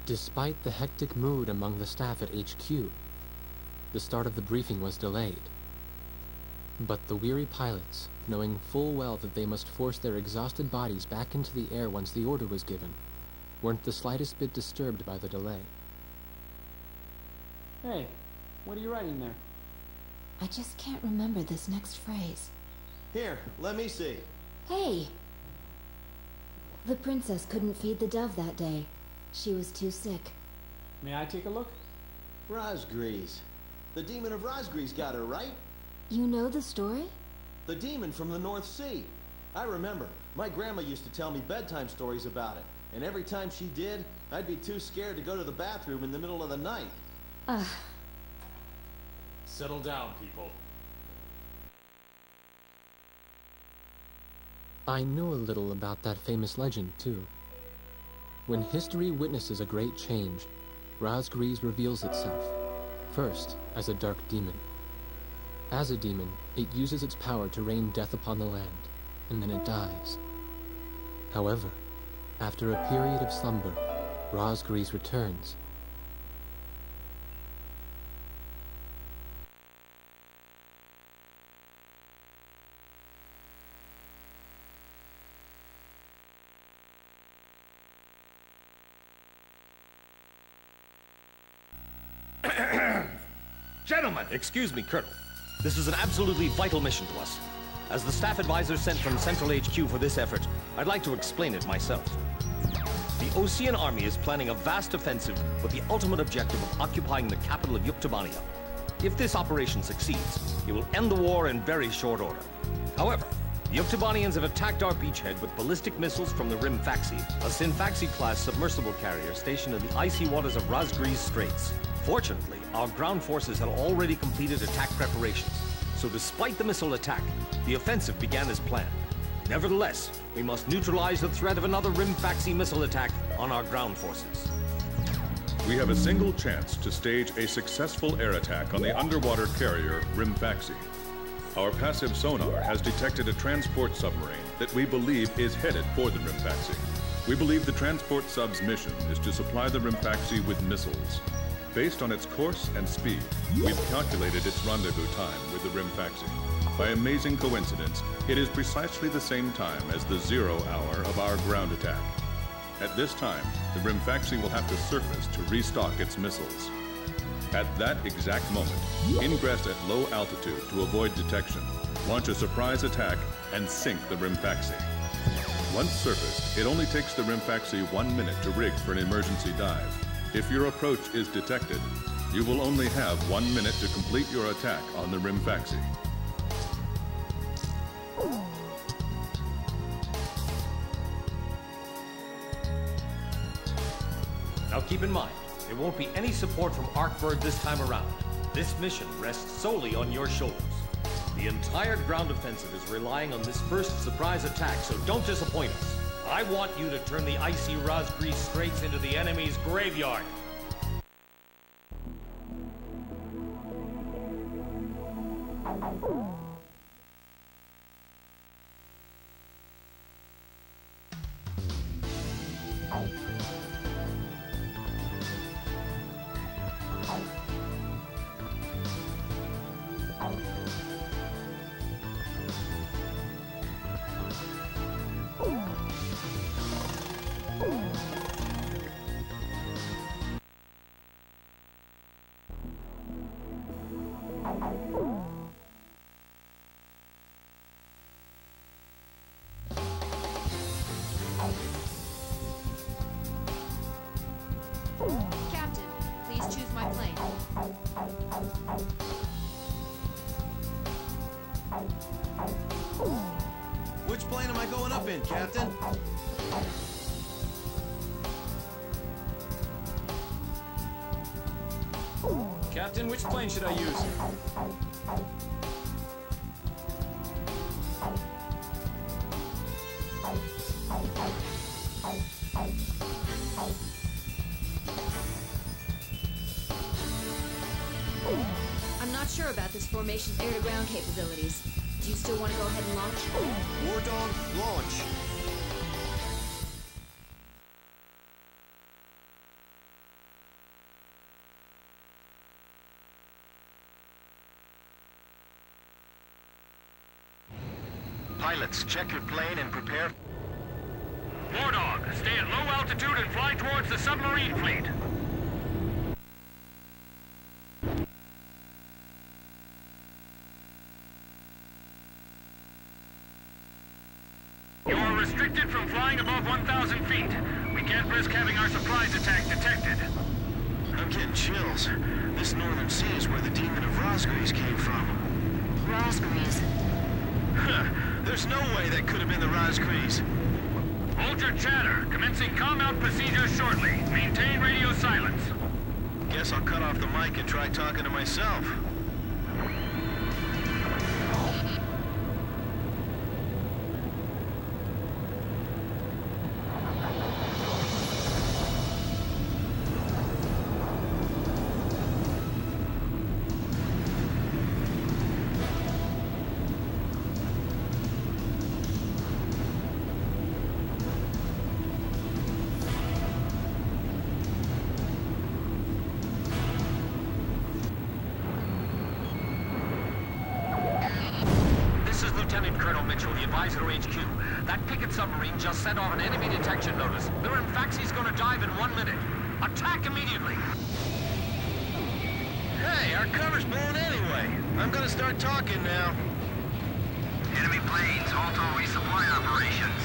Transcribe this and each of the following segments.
Despite the hectic mood among the staff at HQ, the start of the briefing was delayed. But the weary pilots, knowing full well that they must force their exhausted bodies back into the air once the order was given, weren't the slightest bit disturbed by the delay. Hey, what are you writing there? I just can't remember this next phrase. Here, let me see. Hey! The princess couldn't feed the dove that day. She was too sick. May I take a look? Rosgrees. The demon of Rosgrees got her, right? You know the story? The demon from the North Sea. I remember. My grandma used to tell me bedtime stories about it. And every time she did, I'd be too scared to go to the bathroom in the middle of the night. Settle down, people. I knew a little about that famous legend, too. When history witnesses a great change, Rosgrees reveals itself, first as a dark demon. As a demon, it uses its power to rain death upon the land, and then it dies. However, after a period of slumber, Rosgrees returns. Gentlemen! Excuse me, Colonel. This is an absolutely vital mission to us. As the staff advisor sent from Central HQ for this effort, I'd like to explain it myself. The Osean Army is planning a vast offensive with the ultimate objective of occupying the capital of Yuktobania. If this operation succeeds, it will end the war in very short order. However, the Yuktobanians have attacked our beachhead with ballistic missiles from the Rimfaxi, a Sinfaxi-class submersible carrier stationed in the icy waters of Rosgrees Straits. Fortunately, our ground forces had already completed attack preparations, so despite the missile attack, the offensive began as planned. Nevertheless, we must neutralize the threat of another Rimfaxi missile attack on our ground forces. We have a single chance to stage a successful air attack on the underwater carrier Rimfaxi. Our passive sonar has detected a transport submarine that we believe is headed for the Rimfaxi. We believe the transport sub's mission is to supply the Rimfaxi with missiles. Based on its course and speed, we've calculated its rendezvous time with the Rimfaxi. By amazing coincidence, it is precisely the same time as the 0 hour of our ground attack. At this time, the Rimfaxi will have to surface to restock its missiles. At that exact moment, ingress at low altitude to avoid detection, launch a surprise attack, and sink the Rimfaxi. Once surfaced, it only takes the Rimfaxi 1 minute to rig for an emergency dive. If your approach is detected, you will only have 1 minute to complete your attack on the Rimfaxi. Now keep in mind, there won't be any support from Arkbird this time around. This mission rests solely on your shoulders. The entire ground offensive is relying on this first surprise attack, so don't disappoint us. I want you to turn the icy Rosgrees Straits into the enemy's graveyard. Captain, please choose my plane. Which plane am I going up in, Captain? Captain, which plane should I use? I'm not sure about this formation's air-to-ground capabilities. Do you still want to go ahead and launch? War Dog, launch! Pilots, check your plane and prepare... War Dog, stay at low altitude and fly towards the submarine fleet. You are restricted from flying above 1,000 feet. We can't risk having our surprise attack detected. I'm getting chills. This northern sea is where the demon of Rosgrees came from. Rosgrees. There's no way that could have been the Rosgrees. Hold your chatter. Commencing comm-out procedures shortly. Maintain radio silence. Guess I'll cut off the mic and try talking to myself. Lieutenant Colonel Mitchell, the advisor to HQ. That picket submarine just sent off an enemy detection notice. The Rimfaxi's gonna dive in 1 minute. Attack immediately! Hey, our cover's blown anyway. I'm gonna start talking now. Enemy planes, halt all resupply operations.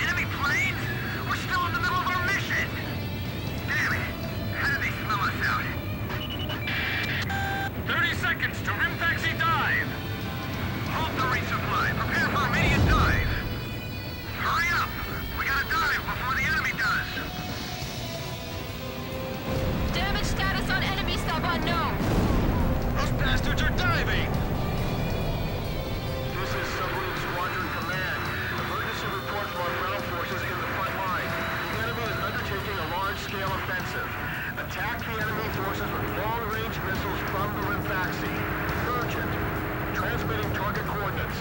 Enemy planes? We're still in the middle of our mission! Damn it! How did they smell us out? 30 seconds to Rimfaxi dive! Hold the resupply. Prepare for immediate dive. Hurry up! We gotta dive before the enemy does. Damage status on enemy sub unknown. Those bastards are diving! This is Submarine Squadron Command. Emergency report from our ground forces in the front line. The enemy is undertaking a large-scale offensive. Attack the enemy forces with long-range missiles from the Rimfaxi. Urgent. Transmitting target coordinates.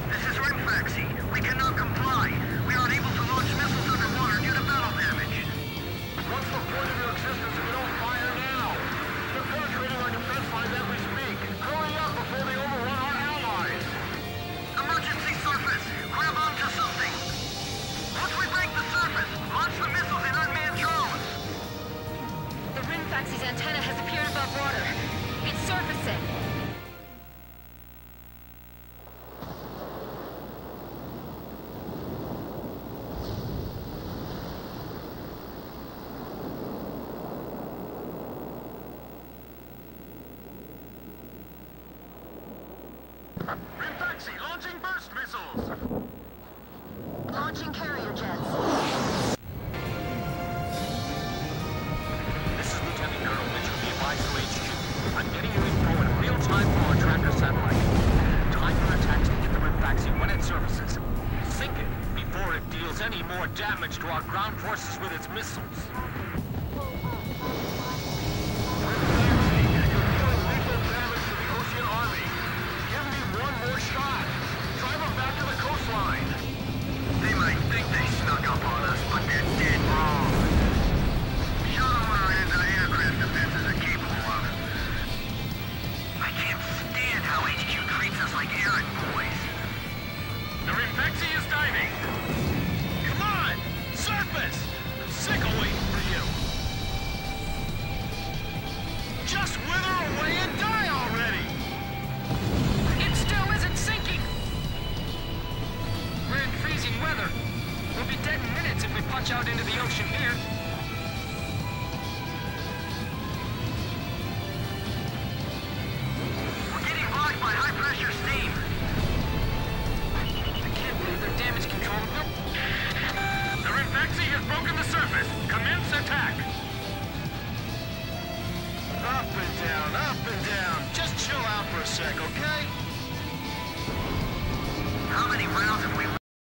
This is Rimfaxi. We cannot comply. We are unable to launch missiles underwater due to battle damage. What's the point of your existence if you don't fire now? They're penetrating our defense lines as we speak. Hurry up before they overrun our allies. Emergency surface. Grab onto something. Once we break the surface, launch the missiles in unmanned drones. The Rimfaxi's antenna has appeared above water. It's surfacing. Rimfaxi launching burst missiles. Launching carrier jets. This is Lieutenant Colonel Mitchell, the advisor to HQ. I'm getting you info in real time from our tracker satellite. Time your attacks to hit the Rimfaxi when it surfaces. Sink it before it deals any more damage to our ground forces with its missiles. They might think they snuck up on us, but they're dead wrong. Show them what our anti-aircraft defenses are capable of. I can't stand how HQ treats us like errand boys. The Rimfaxi is diving! Come on! Surface! I'm sick of waiting for you! Just wither away and die already! It still isn't sinking! We're in freezing weather. We'll be dead in minutes if we punch out into the ocean here. We're getting blocked by high-pressure steam. I can't believe their damage control. The Rimfaxi has broken the surface. Commence attack. Up and down, up and down. Just chill out for a sec, okay?